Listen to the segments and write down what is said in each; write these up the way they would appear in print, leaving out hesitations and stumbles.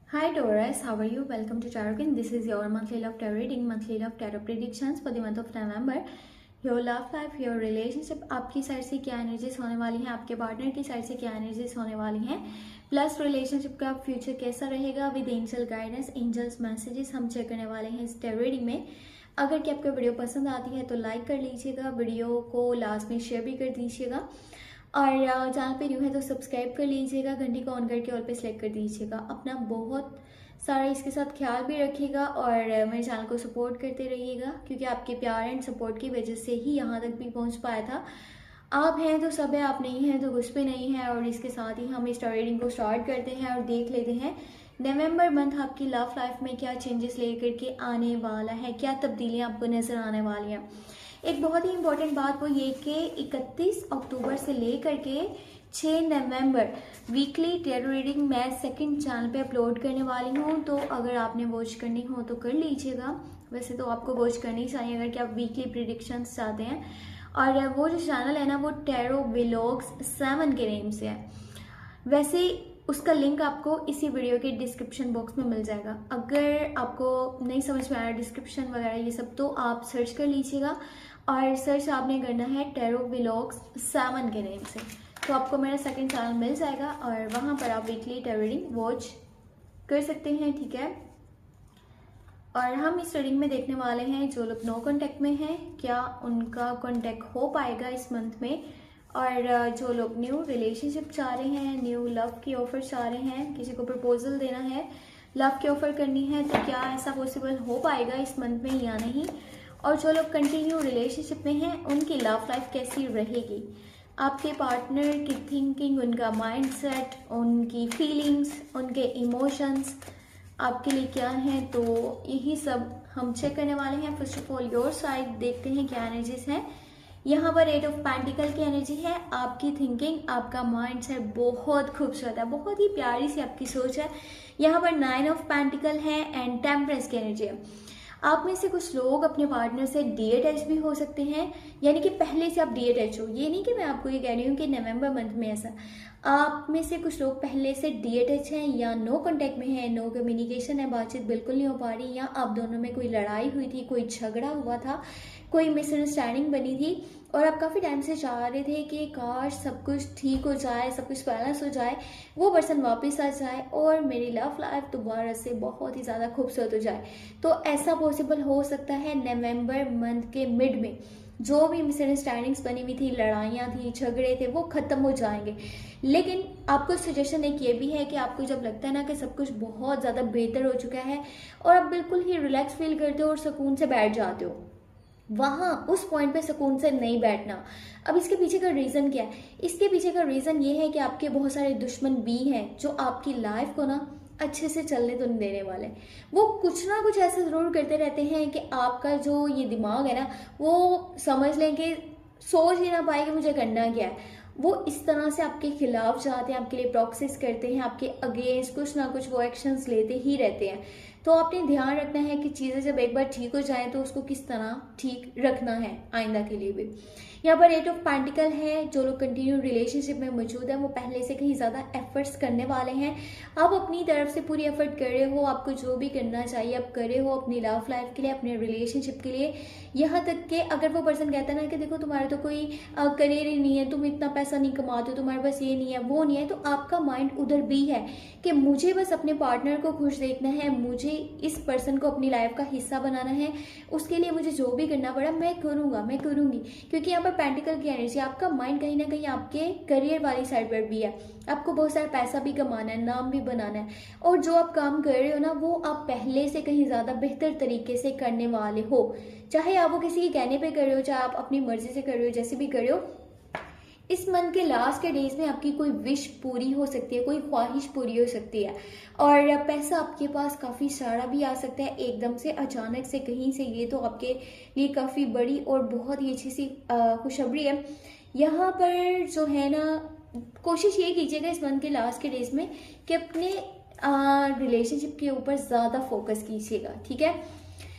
Hi Taurus, how are you? Welcome to Tarot. This is your monthly love tarot reading, monthly love tarot predictions for the month of November. Your love life, your relationship, आपकी side से क्या energies होने वाली हैं, आपके partner की side से क्या एनर्जीज होने वाली हैं, प्लस रिलेशनशिप का फ्यूचर कैसा रहेगा with angel guidance, angels messages हम चेक करने वाले हैं इस tarot reading में। अगर कि आपको वीडियो पसंद आती है तो लाइक कर लीजिएगा, वीडियो को लास्ट में शेयर भी कर दीजिएगा और चैनल पे न्यू है तो सब्सक्राइब कर लीजिएगा, घंटी को ऑन करके ऑल पे सेलेक्ट कर दीजिएगा। अपना बहुत सारा इसके साथ ख्याल भी रखिएगा और मेरे चैनल को सपोर्ट करते रहिएगा, क्योंकि आपके प्यार एंड सपोर्ट की वजह से ही यहाँ तक भी पहुँच पाया था। आप हैं तो सब है, आप नहीं हैं तो कुछ भी नहीं है। और इसके साथ ही हम इस रीडिंग को स्टार्ट करते हैं और देख लेते हैं नवंबर मंथ आपकी लव लाइफ में क्या चेंजेस लेकर के आने वाला है, क्या तब्दीलियाँ आपको नज़र आने वाली हैं। एक बहुत ही इंपॉर्टेंट बात वो ये कि 31 अक्टूबर से लेकर के 6 नवंबर वीकली टैरो रीडिंग मैं सेकंड चैनल पे अपलोड करने वाली हूँ, तो अगर आपने वॉच करनी हो तो कर लीजिएगा। वैसे तो आपको वॉच करनी चाहिए अगर कि आप वीकली प्रिडिक्शंस चाहते हैं। और वो जो चैनल है ना वो टैरो व्लॉग्स 7 के नेम से है। वैसे उसका लिंक आपको इसी वीडियो के डिस्क्रिप्शन बॉक्स में मिल जाएगा। अगर आपको नहीं समझ में आया डिस्क्रिप्शन वगैरह ये सब तो आप सर्च कर लीजिएगा, और सर्च आपने करना है टैरो व्लॉग्स 7 के नेम से, तो आपको मेरा सेकंड चैनल मिल जाएगा और वहाँ पर आप वीकली टैरो रीडिंग वॉच कर सकते हैं, ठीक है। और हम इस रीडिंग में देखने वाले हैं जो लोग नो कॉन्टैक्ट में हैं क्या उनका कॉन्टैक्ट हो पाएगा इस मंथ में, और जो लोग न्यू रिलेशनशिप चाह रहे हैं, न्यू लव की ऑफर चाह रहे हैं, किसी को प्रपोजल देना है, लव की ऑफर करनी है, तो क्या ऐसा पॉसिबल हो पाएगा इस मंथ में या नहीं। और जो लोग कंटिन्यू रिलेशनशिप में हैं उनकी लव लाइफ कैसी रहेगी, आपके पार्टनर की थिंकिंग, उनका माइंडसेट, उनकी फीलिंग्स, उनके इमोशंस आपके लिए क्या हैं, तो यही सब हम चेक करने वाले हैं। First of all your side देखते हैं क्या एनर्जीज हैं। यहाँ पर 8 ऑफ पेंटिकल की एनर्जी है, आपकी थिंकिंग, आपका माइंड सेट बहुत खूबसूरत है, बहुत ही प्यारी सी आपकी सोच है। यहाँ पर 9 ऑफ पेंटिकल है एंड टेम्परेंस की एनर्जी है। आप में से कुछ लोग अपने पार्टनर से डी अटैच भी हो सकते हैं, यानी कि पहले से आप डी अटैच हो। ये नहीं कि मैं आपको ये कह रही हूँ कि नवंबर मंथ में ऐसा, आप में से कुछ लोग पहले से डी अटैच हैं या नो कांटेक्ट में है, नो कम्युनिकेशन है, बातचीत बिल्कुल नहीं हो पा रही, या आप दोनों में कोई लड़ाई हुई थी, कोई झगड़ा हुआ था, कोई मिसअंडरस्टैंडिंग बनी थी और आप काफ़ी टाइम से चाह रहे थे कि काश सब कुछ ठीक हो जाए, सब कुछ बैलेंस हो जाए, वो पर्सन वापस आ जाए और मेरी लव लाइफ दोबारा से बहुत ही ज़्यादा खूबसूरत हो जाए। तो ऐसा पॉसिबल हो सकता है नवंबर मंथ के मिड में। जो भी मिसअंडरस्टैंडिंग्स बनी हुई थी, लड़ाइयाँ थी, झगड़े थे, वो ख़त्म हो जाएंगे। लेकिन आपको सजेशन एक ये भी है कि आपको जब लगता है ना कि सब कुछ बहुत ज़्यादा बेहतर हो चुका है और आप बिल्कुल ही रिलैक्स फील करते हो और सुकून से बैठ जाते हो, वहाँ उस पॉइंट पे सुकून से नहीं बैठना। अब इसके पीछे का रीज़न क्या है? इसके पीछे का रीज़न ये है कि आपके बहुत सारे दुश्मन भी हैं जो आपकी लाइफ को ना अच्छे से चलने तो नहीं देने वाले। वो कुछ ना कुछ ऐसा ज़रूर करते रहते हैं कि आपका जो ये दिमाग है ना वो समझ लें कि सोच ही ना पाए कि मुझे करना क्या है। वो इस तरह से आपके खिलाफ जाते हैं, आपके लिए प्रॉक्सिस करते हैं, आपके अगेंस्ट कुछ ना कुछ वो एक्शंस लेते ही रहते हैं। तो आपने ध्यान रखना है कि चीज़ें जब एक बार ठीक हो जाएं तो उसको किस तरह ठीक रखना है आइंदा के लिए भी। यहाँ पर 8 ऑफ पेंटिकल है, जो लोग कंटिन्यू रिलेशनशिप में मौजूद है वो पहले से कहीं ज़्यादा एफर्ट्स करने वाले हैं। आप अपनी तरफ से पूरी एफर्ट कर रहे हो, आपको जो भी करना चाहिए आप कर रहे हो अपनी लव लाइफ के लिए, अपने रिलेशनशिप के लिए। यहाँ तक कि अगर वो पर्सन कहता है ना कि देखो तुम्हारा तो कोई करियर ही नहीं है, तुम इतना पैसा नहीं कमाते हो, तुम्हारे पास ये नहीं है वो नहीं है, तो आपका माइंड उधर भी है कि मुझे बस अपने पार्टनर को खुश देखना है, मुझे इस पर्सन को अपनी लाइफ का हिस्सा बनाना है, उसके लिए मुझे जो भी करना पड़ा मैं करूँगा, मैं करूँगी। क्योंकि यहाँ पर पेंटिकल की एनर्जी, आपका माइंड कहीं ना कहीं आपके करियर वाली साइड पर भी है। आपको बहुत सारा पैसा भी कमाना है, नाम भी बनाना है, और जो आप काम कर रहे हो ना वो आप पहले से कहीं ज़्यादा बेहतर तरीके से करने वाले हो। चाहे आप वो किसी के कहने पे कर रहे हो, चाहे आप अपनी मर्जी से कर रहे हो, जैसे भी कर रहे हो। इस मंथ के लास्ट के डेज में आपकी कोई विश पूरी हो सकती है, कोई ख्वाहिश पूरी हो सकती है, और पैसा आपके पास काफ़ी सारा भी आ सकता है एकदम से, अचानक से, कहीं से। ये तो आपके लिए काफ़ी बड़ी और बहुत ही अच्छी सी खुशखबरी है। यहाँ पर जो है ना कोशिश ये कीजिएगा इस मंथ के लास्ट के डेज में कि अपने रिलेशनशिप के ऊपर ज़्यादा फोकस कीजिएगा, ठीक है।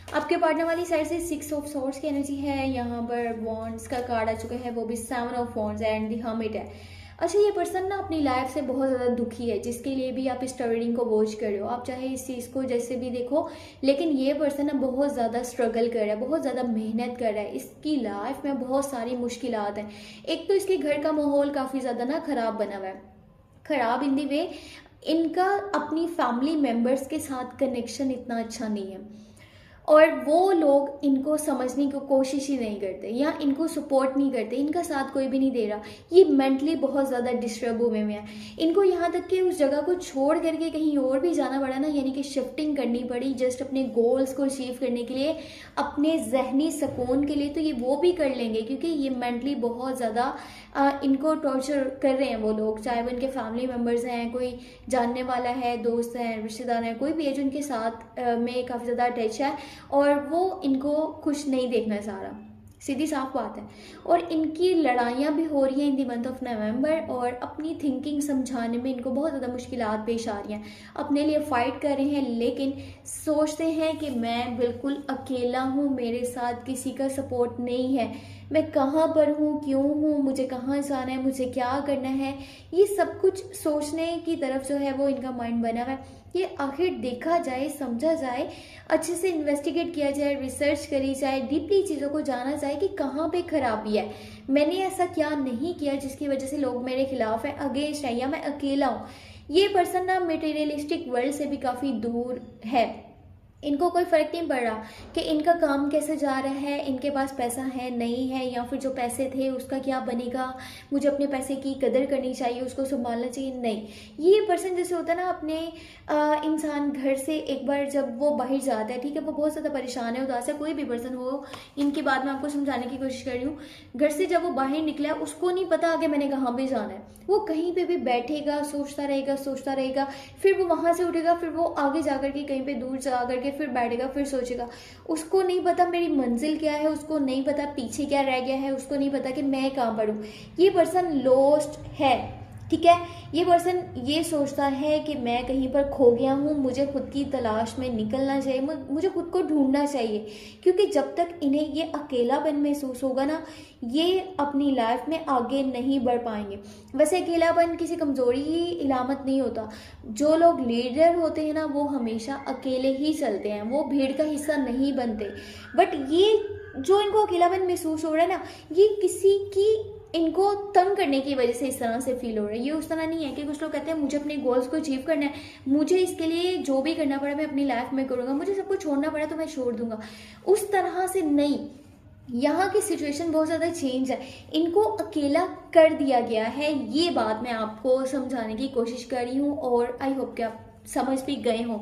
आपके पार्टनर वाली साइड से 6 ऑफ सॉर्ड्स की एनर्जी है, यहाँ पर वॉन्ड्स का कार्ड आ चुका है, वो भी 7 of wands and the hermit है। अच्छा, ये पर्सन ना अपनी लाइफ से बहुत ज़्यादा दुखी है, जिसके लिए भी आप इस रीडिंग को वॉच कर रहे हो, आप चाहे इस चीज़ को जैसे भी देखो, लेकिन ये पर्सन ना बहुत ज़्यादा स्ट्रगल कर रहा है, बहुत ज़्यादा मेहनत कर रहा है। इसकी लाइफ में बहुत सारी मुश्किलात हैं। एक तो इसके घर का माहौल काफ़ी ज़्यादा ना ख़राब बना हुआ है, ख़राब इन दी वे इनका अपनी फैमिली मेम्बर्स के साथ कनेक्शन इतना अच्छा नहीं है, और वो लोग इनको समझने की कोशिश ही नहीं करते या इनको सपोर्ट नहीं करते, इनका साथ कोई भी नहीं दे रहा। ये मेंटली बहुत ज़्यादा डिस्टर्ब हुए में है। इनको यहाँ तक कि उस जगह को छोड़ करके कहीं और भी जाना पड़ा ना, यानी कि शिफ्टिंग करनी पड़ी जस्ट अपने गोल्स को अचीव करने के लिए, अपने जहनी सुकून के लिए, तो ये वो भी कर लेंगे क्योंकि ये मेंटली बहुत ज़्यादा इनको टॉर्चर कर रहे हैं वो लोग, चाहे वो इनके फैमिली मेम्बर्स हैं, कोई जानने वाला है, दोस्त हैं, रिश्तेदार हैं, कोई भी है जो इनके साथ में काफ़ी ज़्यादा अटैच है और वो इनको खुश नहीं देखना चाह रहा, सीधी साफ बात है। और इनकी लड़ाइयाँ भी हो रही हैं इन दी मंथ ऑफ नवंबर, और अपनी थिंकिंग समझाने में इनको बहुत ज़्यादा मुश्किलात पेश आ रही हैं। अपने लिए फ़ाइट कर रहे हैं, लेकिन सोचते हैं कि मैं बिल्कुल अकेला हूँ, मेरे साथ किसी का सपोर्ट नहीं है, मैं कहाँ पर हूँ, क्यों हूँ, मुझे कहाँ जाना है, मुझे क्या करना है, ये सब कुछ सोचने की तरफ जो है वो इनका माइंड बना हुआ है। ये आखिर देखा जाए, समझा जाए, अच्छे से इन्वेस्टिगेट किया जाए, रिसर्च करी जाए, डीपली चीज़ों को जाना जाए कि कहाँ पे खराबी है, मैंने ऐसा क्या नहीं किया जिसकी वजह से लोग मेरे खिलाफ हैं, अगेंस्ट है, या मैं अकेला हूँ। ये पर्सन ना मटेरियलिस्टिक वर्ल्ड से भी काफ़ी दूर है। इनको कोई फ़र्क नहीं पड़ रहा कि इनका काम कैसे जा रहा है, इनके पास पैसा है नहीं है, या फिर जो पैसे थे उसका क्या बनेगा, मुझे अपने पैसे की कदर करनी चाहिए, उसको संभालना चाहिए, नहीं। ये पर्सन जैसे होता है ना, अपने इंसान घर से एक बार जब वो बाहर जाता है, ठीक है, वो बहुत ज़्यादा परेशान है, उदास है, कोई भी पर्सन हो, इनके बाद मैं आपको समझाने की कोशिश कर रही हूँ। घर से जब वो बाहर निकला, उसको नहीं पता आगे मैंने कहाँ पर जाना है, वो कहीं पर भी बैठेगा, सोचता रहेगा, फिर वो वहाँ से उठेगा, फिर वो आगे जा करके कहीं पर दूर जा करके फिर बैठेगा, फिर सोचेगा, उसको नहीं पता मेरी मंजिल क्या है, उसको नहीं पता पीछे क्या रह गया है, उसको नहीं पता कि मैं कहाँ पर हूँ। ये पर्सन लॉस्ट है, ठीक है। ये पर्सन ये सोचता है कि मैं कहीं पर खो गया हूँ, मुझे खुद की तलाश में निकलना चाहिए, मुझे खुद को ढूंढना चाहिए, क्योंकि जब तक इन्हें ये अकेलापन महसूस होगा ना, ये अपनी लाइफ में आगे नहीं बढ़ पाएंगे। वैसे अकेलापन किसी कमज़ोरी की इलामत नहीं होता। जो लोग लीडर होते हैं ना, वो हमेशा अकेले ही चलते हैं, वो भीड़ का हिस्सा नहीं बनते। बट ये जो इनको अकेलापन महसूस हो रहा है ना, ये किसी की इनको तंग करने की वजह से इस तरह से फील हो रहा है। ये उस तरह नहीं है कि कुछ लोग कहते हैं मुझे अपने गोल्स को अचीव करना है, मुझे इसके लिए जो भी करना पड़ा मैं अपनी लाइफ में करूँगा, मुझे सब कुछ छोड़ना पड़ा तो मैं छोड़ दूंगा, उस तरह से नहीं। यहाँ की सिचुएशन बहुत ज़्यादा चेंज है, इनको अकेला कर दिया गया है। ये बात मैं आपको समझाने की कोशिश कर रही हूँ, और आई होप कि आप समझ भी गए हों।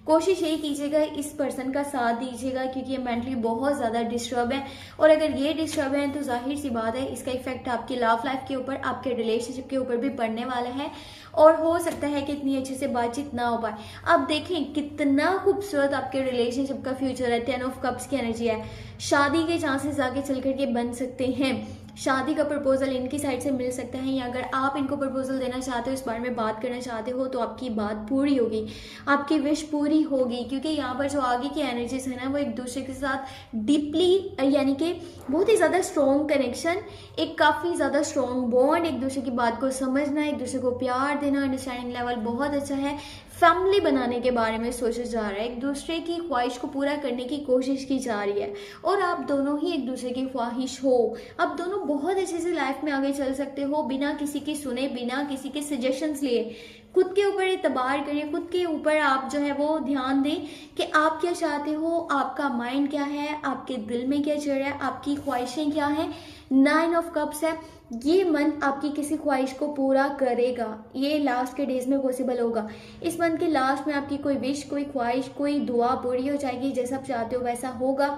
कोशिश यही कीजिएगा, इस पर्सन का साथ दीजिएगा, क्योंकि ये मेंटली बहुत ज़्यादा डिस्टर्ब है, और अगर ये डिस्टर्ब है तो जाहिर सी बात है इसका इफेक्ट आपकी लव लाइफ के ऊपर, आपके रिलेशनशिप के ऊपर भी पड़ने वाला है, और हो सकता है कि इतनी अच्छे से बातचीत ना हो पाए। अब देखें कितना खूबसूरत आपके रिलेशनशिप का फ्यूचर है। 10 ऑफ कप्स की एनर्जी है, शादी के चांसेस आगे चल करके बन सकते हैं, शादी का प्रपोजल इनकी साइड से मिल सकता है, या अगर आप इनको प्रपोजल देना चाहते हो, इस बारे में बात करना चाहते हो, तो आपकी बात पूरी होगी, आपकी विश पूरी होगी, क्योंकि यहाँ पर जो आगे की एनर्जीज है ना, वो एक दूसरे के साथ डीपली, यानी कि बहुत ही ज़्यादा स्ट्रॉन्ग कनेक्शन, एक काफ़ी ज़्यादा स्ट्रॉन्ग बॉन्ड, एक दूसरे की बात को समझना, एक दूसरे को प्यार देना, अंडरस्टैंडिंग लेवल बहुत अच्छा है, फैमिली बनाने के बारे में सोचा जा रहा है, एक दूसरे की ख्वाहिश को पूरा करने की कोशिश की जा रही है, और आप दोनों ही एक दूसरे की ख्वाहिश हो, आप दोनों बहुत अच्छे से लाइफ में आगे चल सकते हो, बिना किसी की सुने, बिना किसी के सजेशंस लिए। खुद के ऊपर एतबार करिए, खुद के ऊपर आप जो है वो ध्यान दें कि आप क्या चाहते हो, आपका माइंड क्या है, आपके दिल में क्या चल रहा है, आपकी ख्वाहिशें क्या हैं। 9 ऑफ कप्स है, ये मंथ आपकी किसी ख्वाहिश को पूरा करेगा, ये लास्ट के डेज में पॉसिबल होगा। इस मंथ के लास्ट में आपकी कोई विश, कोई ख्वाहिश, कोई दुआ पूरी हो जाएगी, जैसा आप चाहते हो वैसा होगा।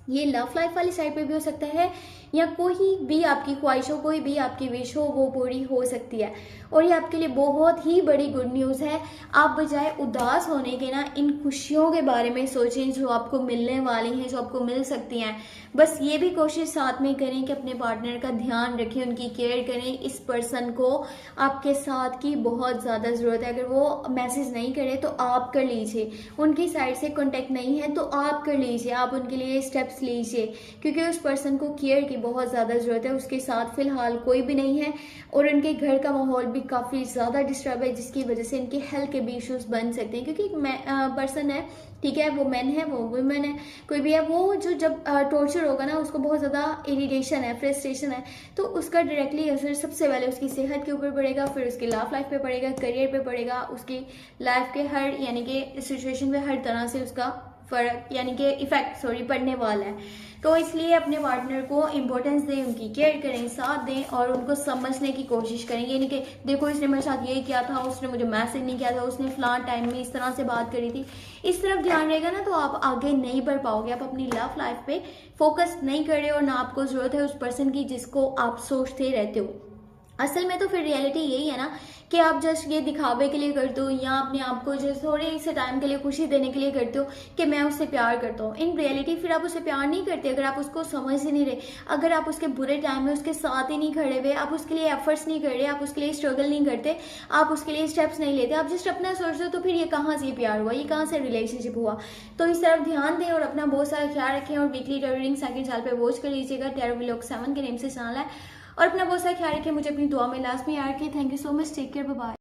ये लव लाइफ वाली साइड पे भी हो सकता है, या कोई भी आपकी ख्वाहिश हो, कोई भी आपकी विश हो, वो पूरी हो सकती है, और ये आपके लिए बहुत ही बड़ी गुड न्यूज़ है। आप बजाय उदास होने के ना, इन खुशियों के बारे में सोचें जो आपको मिलने वाली हैं, जो आपको मिल सकती हैं। बस ये भी कोशिश साथ में करें कि अपने पार्टनर का ध्यान रखें, उनकी केयर करें। इस पर्सन को आपके साथ की बहुत ज़्यादा ज़रूरत है। अगर वो मैसेज नहीं करे तो आप कर लीजिए, उनकी साइड से कॉन्टेक्ट नहीं है तो आप कर लीजिए, आप उनके लिए स्टेप्स लीजिए, क्योंकि उस पर्सन को केयर की की बहुत ज़्यादा ज़रूरत है। उसके साथ फ़िलहाल कोई भी नहीं है और उनके घर का माहौल भी काफ़ी ज़्यादा डिस्टर्ब है, जिसकी वजह से इनकी हेल्थ के भी इश्यूज़ बन सकते हैं। क्योंकि एक पर्सन है, ठीक है, वो मैन है, वो वुमेन है, कोई भी है, वो जो जब टॉर्चर होगा ना, उसको बहुत ज़्यादा इरिटेशन है, फ्रस्ट्रेशन है, तो उसका डायरेक्टली असर सबसे पहले उसकी सेहत के ऊपर पड़ेगा, फिर उसकी लव लाइफ पे पड़ेगा, करियर पे पड़ेगा, उसकी लाइफ के हर यानी कि सिचुएशन में हर तरह से उसका फर्क यानी कि इफेक्ट पड़ने वाला है। तो इसलिए अपने पार्टनर को इम्पोर्टेंस दें, उनकी केयर करें, साथ दें और उनको समझने की कोशिश करें। ये नहीं कि देखो इसने मेरे साथ ये किया था, उसने मुझे मैसेज नहीं किया था, उसने फलां टाइम में इस तरह से बात करी थी, इस तरफ ध्यान रहेगा ना तो आप आगे नहीं बढ़ पाओगे। आप अपनी लव लाइफ पे फोकस नहीं कर रहे हो, ना आपको जरूरत है उस पर्सन की जिसको आप सोचते रहते हो। असल में तो फिर रियलिटी यही है ना कि आप जस्ट ये दिखावे के लिए करते हो या अपने आप को जस्ट थोड़े से टाइम के लिए खुशी देने के लिए करते हो कि मैं उससे प्यार करता हूँ। इन रियलिटी फिर आप उससे प्यार नहीं करते अगर आप उसको समझ ही नहीं रहे, अगर आप उसके बुरे टाइम में उसके साथ ही नहीं खड़े हुए, आप उसके लिए एफर्ट्स नहीं कर रहे, आप उसके लिए स्ट्रगल नहीं करते, आप उसके लिए स्टेप्स नहीं लेते, आप जस्ट अपना सोचते हो, तो फिर ये कहाँ से प्यार हुआ, ये कहाँ से रिलेशनशिप हुआ। तो इस तरफ ध्यान दें और अपना बहुत सारा ख्याल रखें। और weekly tarot reading second channel पे वॉच कर लीजिएगा, टैरो व्लॉग 7 के नेम से चैनल है। और अपना बहुत सारा ख्याल रखें, मुझे अपनी दुआ में लास्ट में याद रखें। Thank you so much, take care, bye bye.